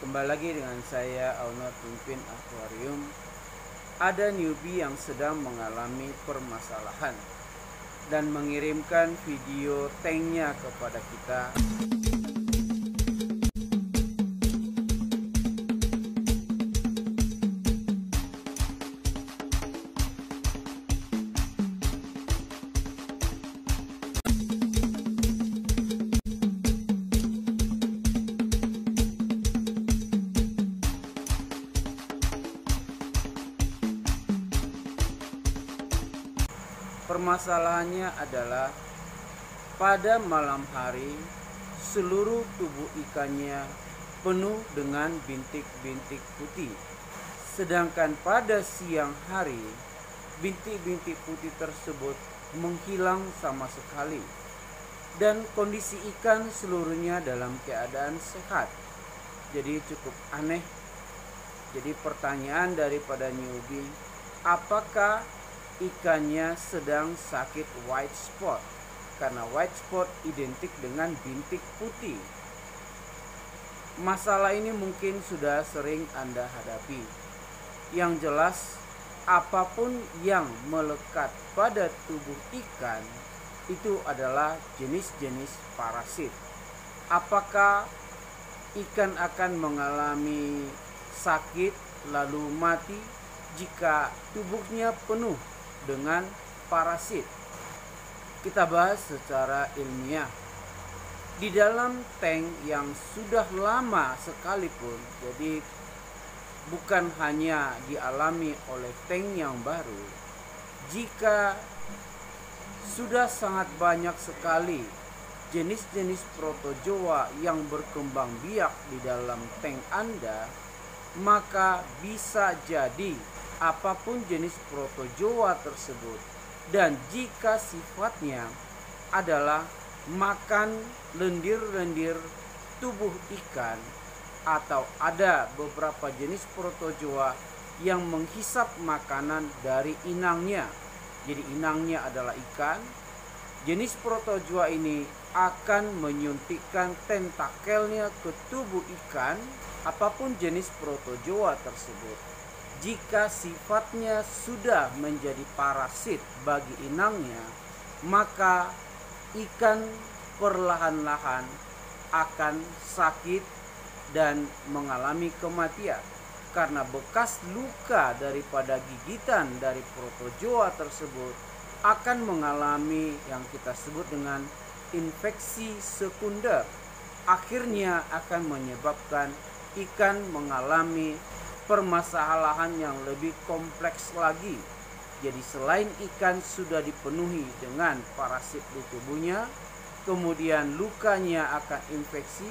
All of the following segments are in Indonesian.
Kembali lagi dengan saya Owner Pimpin Aquarium. Ada newbie yang sedang mengalami permasalahan dan mengirimkan video tanknya kepada kita. Permasalahannya adalah pada malam hari seluruh tubuh ikannya penuh dengan bintik-bintik putih. Sedangkan pada siang hari bintik-bintik putih tersebut menghilang sama sekali. Dan kondisi ikan seluruhnya dalam keadaan sehat. Jadi cukup aneh. Jadi pertanyaan daripada newbie, apakah ikannya sedang sakit white spot? Karena white spot identik dengan bintik putih. Masalah ini mungkin sudah sering Anda hadapi. Yang jelas, apapun yang melekat pada tubuh ikan itu adalah jenis-jenis parasit. Apakah ikan akan mengalami sakit lalu mati jika tubuhnya penuh dengan parasit? Kita bahas secara ilmiah. Di dalam tank yang sudah lama sekalipun, jadi bukan hanya dialami oleh tank yang baru, jika sudah sangat banyak sekali jenis-jenis protozoa yang berkembang biak di dalam tank Anda, maka bisa jadi apapun jenis protozoa tersebut, dan jika sifatnya adalah makan lendir-lendir tubuh ikan, atau ada beberapa jenis protozoa yang menghisap makanan dari inangnya, jadi inangnya adalah ikan, jenis protozoa ini akan menyuntikkan tentakelnya ke tubuh ikan, apapun jenis protozoa tersebut. Jika sifatnya sudah menjadi parasit bagi inangnya, maka ikan perlahan-lahan akan sakit dan mengalami kematian. Karena bekas luka daripada gigitan dari protozoa tersebut akan mengalami yang kita sebut dengan infeksi sekunder. Akhirnya akan menyebabkan ikan mengalami permasalahan yang lebih kompleks lagi. Jadi selain ikan sudah dipenuhi dengan parasit di tubuhnya, kemudian lukanya akan infeksi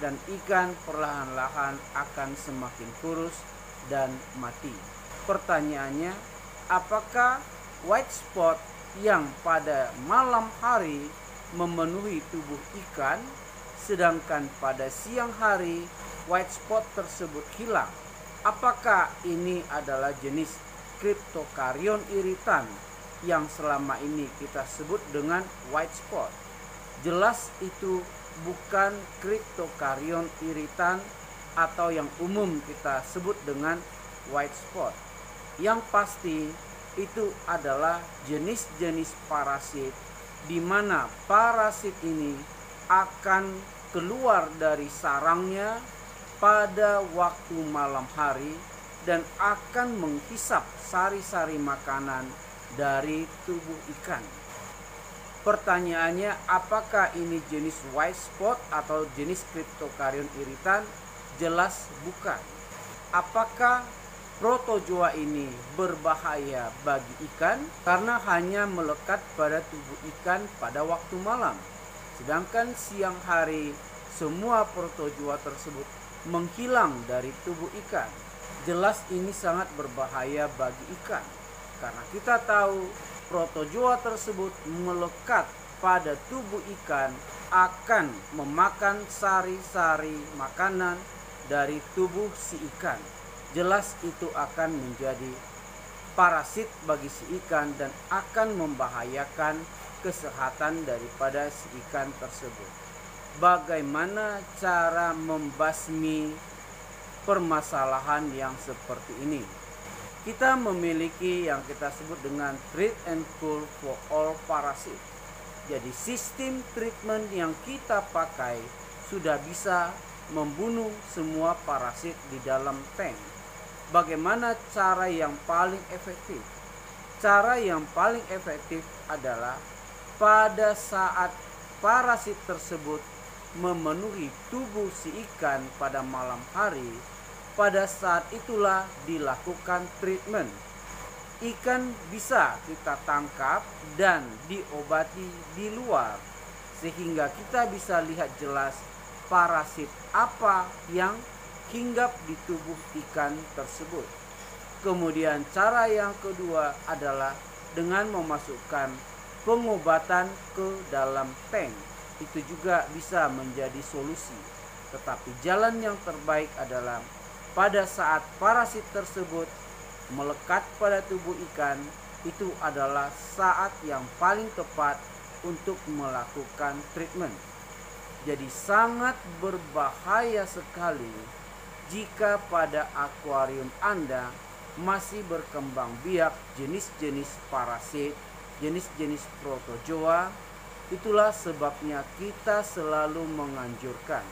dan ikan perlahan-lahan akan semakin kurus dan mati. Pertanyaannya, apakah white spot yang pada malam hari memenuhi tubuh ikan, sedangkan pada siang hari white spot tersebut hilang? Apakah ini adalah jenis Cryptocaryon iritan yang selama ini kita sebut dengan white spot? Jelas itu bukan Cryptocaryon iritan atau yang umum kita sebut dengan white spot. Yang pasti itu adalah jenis-jenis parasit di mana parasit ini akan keluar dari sarangnya pada waktu malam hari dan akan menghisap sari-sari makanan dari tubuh ikan. Pertanyaannya, apakah ini jenis white spot atau jenis Cryptocaryon iritan? Jelas bukan. Apakah protozoa ini berbahaya bagi ikan? Karena hanya melekat pada tubuh ikan pada waktu malam. Sedangkan siang hari semua protozoa tersebut menghilang dari tubuh ikan. Jelas ini sangat berbahaya bagi ikan. Karena kita tahu protozoa tersebut melekat pada tubuh ikan akan memakan sari-sari makanan dari tubuh si ikan. Jelas itu akan menjadi parasit bagi si ikan dan akan membahayakan kesehatan daripada si ikan tersebut. Bagaimana cara membasmi permasalahan yang seperti ini. Kita memiliki yang kita sebut dengan treat and cure for all parasit. Jadi sistem treatment yang kita pakai sudah bisa membunuh semua parasit di dalam tank. Bagaimana cara yang paling efektif? Cara yang paling efektif adalah pada saat parasit tersebut memenuhi tubuh si ikan pada malam hari, pada saat itulah dilakukan treatment. Ikan bisa kita tangkap dan diobati di luar, sehingga kita bisa lihat jelas parasit apa yang hinggap di tubuh ikan tersebut. Kemudian cara yang kedua adalah dengan memasukkan pengobatan ke dalam tank. Itu juga bisa menjadi solusi. Tetapi jalan yang terbaik adalah pada saat parasit tersebut melekat pada tubuh ikan, itu adalah saat yang paling tepat untuk melakukan treatment. Jadi sangat berbahaya sekali jika pada akuarium Anda masih berkembang biak jenis-jenis parasit, jenis-jenis protozoa. Itulah sebabnya kita selalu menganjurkan,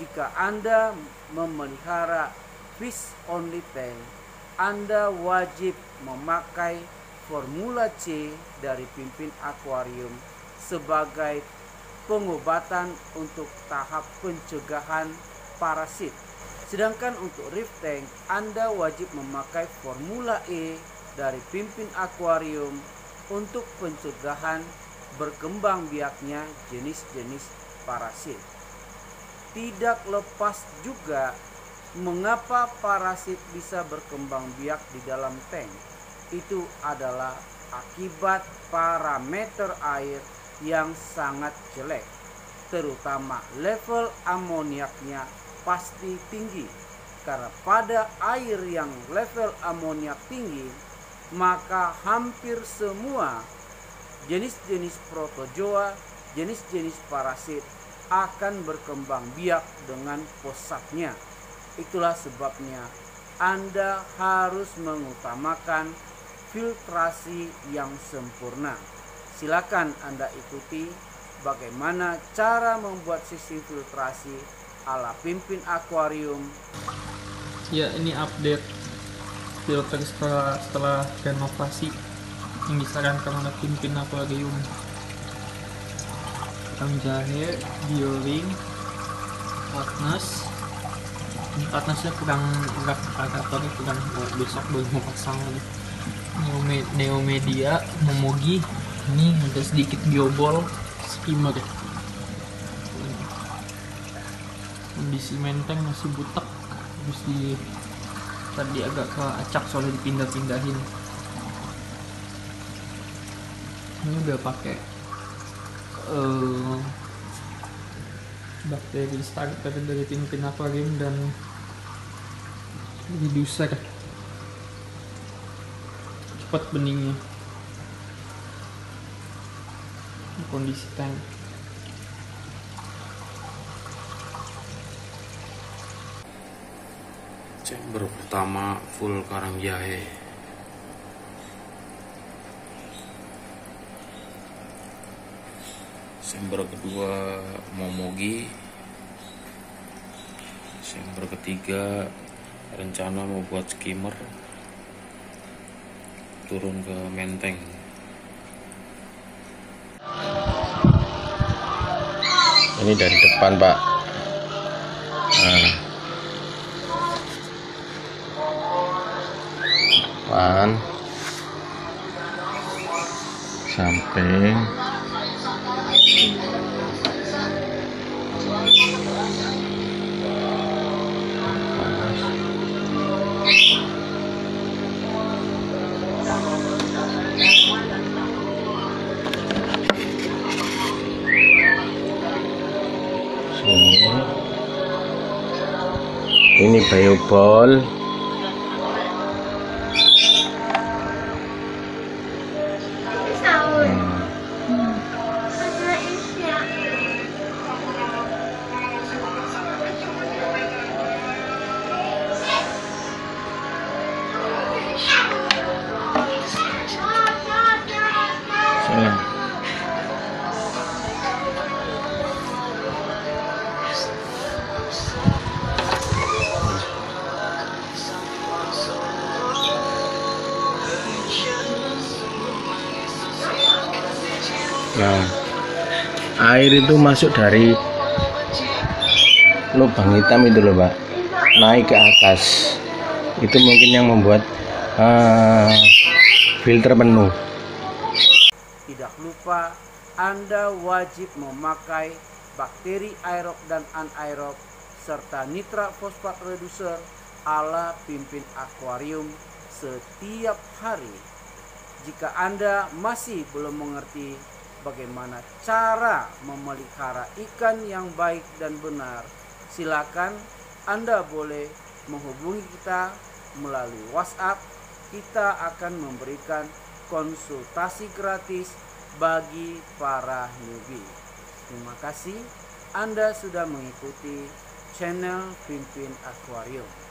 jika Anda memelihara fish only tank, Anda wajib memakai formula C dari pimpin akuarium sebagai pengobatan untuk tahap pencegahan parasit. Sedangkan untuk reef tank, Anda wajib memakai formula E dari pimpin akuarium untuk pencegahan berkembang biaknya jenis-jenis parasit. Tidak lepas juga mengapa parasit bisa berkembang biak di dalam tank. Itu adalah akibat parameter air yang sangat jelek, terutama level amoniaknya pasti tinggi. Karena pada air yang level amoniak tinggi, maka hampir semua jenis-jenis protozoa, jenis-jenis parasit akan berkembang biak dengan posatnya. Itulah sebabnya Anda harus mengutamakan filtrasi yang sempurna. Silakan Anda ikuti bagaimana cara membuat sistem filtrasi ala pimpin akuarium. Ya, ini update filter setelah renovasi yang disarankan oleh pimpin akuarium. Kerang jahe, bioring, hotness. Ini hotnessnya kurang agak kurang, besok baru mau pasang lagi. Neomedia, Momogi. Ini ada sedikit biobol, skimmer. Kondisi menteng masih butek, terus tadi agak keacak soalnya dipindah-pindahin. Ini udah pakai bakteri starter dari pimpin akuarium dan reducer, cepat beningnya. Kondisi tank chamber pertama full karang jahe, chamber kedua momogi, chamber ketiga rencana mau buat skimmer turun ke menteng. Ini dari depan, Pak. Depan, samping, ini biobol. Nah, air itu masuk dari lubang hitam itu loh Pak, naik ke atas. Itu mungkin yang membuat filter penuh. Tidak lupa, Anda wajib memakai bakteri aerob dan anaerob serta nitrat fosfat reducer ala pimpin akuarium setiap hari. Jika Anda masih belum mengerti bagaimana cara memelihara ikan yang baik dan benar, silakan Anda boleh menghubungi kita melalui WhatsApp. Kita akan memberikan konsultasi gratis bagi para newbie. Terima kasih Anda sudah mengikuti channel Pimpin Akuarium.